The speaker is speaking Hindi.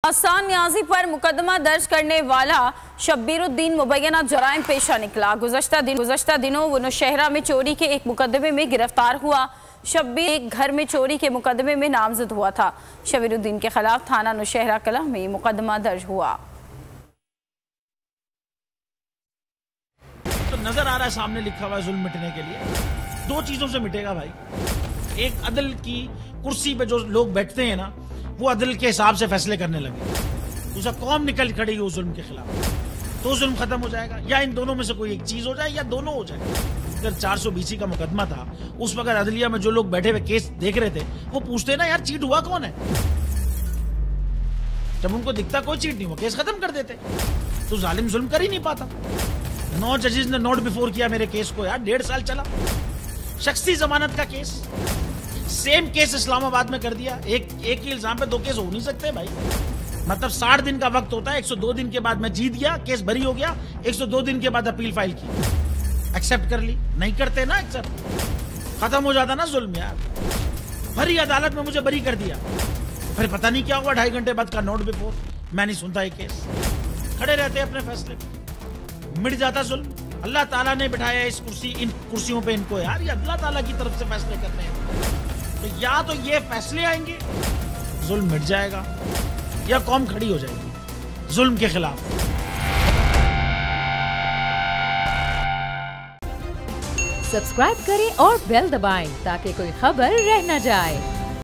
हसन न्याजी पर मुकदमा दर्ज करने वाला शब्बीरुद्दीन मुबैना जराइम पेशा निकला। गुज़श्ता दिनों वो नौशहरा में चोरी के एक मुकदमे में गिरफ्तार हुआ। शब्बीर एक घर में चोरी के मुकदमे में नामजद हुआ था। शब्बीरुद्दीन के खिलाफ थाना नौशहरा कला में मुकदमा दर्ज हुआ। तो नजर आ रहा है सामने लिखा हुआ है जुल्म मिटने के लिए। दो चीजों से मिटेगा भाई। एक, अदल की कुर्सी पे जो लोग बैठते हैं ना, वो अदल के हिसाब से फैसले करने लगे। दूसरा, कौम निकल खड़ी है उस जुल्म के खिलाफ, तो जुल्म खत्म हो जाएगा। या इन दोनों में से कोई एक चीज हो जाए या दोनों हो जाए। अगर 420 का मुकदमा था, उस वक्त अदलिया में जो लोग बैठे हुए केस देख रहे थे, वो पूछते ना यार चीट हुआ कौन है। जब उनको दिखता कोई चीट नहीं हुआ, केस खत्म कर देते। तो जालिम जुल्म कर ही नहीं पाता। 9 जजेस ने नोट बिफोर किया मेरे केस को यार, 1.5 साल चला। शख्सी जमानत का केस, सेम केस इस्लामाबाद में कर दिया। एक ही इल्जाम पे 2 केस हो नहीं सकते भाई। मतलब 60 दिन का वक्त होता है। 102 दिन के बाद मैं जीत गया, केस बरी हो गया। 102 दिन के बाद अपील फाइल की, एक्सेप्ट कर ली। नहीं करते ना एक्सेप्ट, खत्म हो जाता ना जुल्म यार। भरी अदालत में मुझे बरी कर दिया, फिर पता नहीं क्या हुआ। 2.5 घंटे बाद का नोट बिफोर, मैं नहीं सुनता ये केस। खड़े रहते अपने फैसले पे, मिट जाता जुल्म। अल्लाह ताला ने बिठाया इस कुर्सी, इन कुर्सियों पे इनको यार। ये अल्लाह ताला की तरफ से फैसले करने हैं। तो या तो ये फैसले आएंगे, जुल्म मिट जाएगा, या कौम खड़ी हो जाएगी जुल्म के खिलाफ। सब्सक्राइब करें और बेल दबाएं ताकि कोई खबर रह न जाए।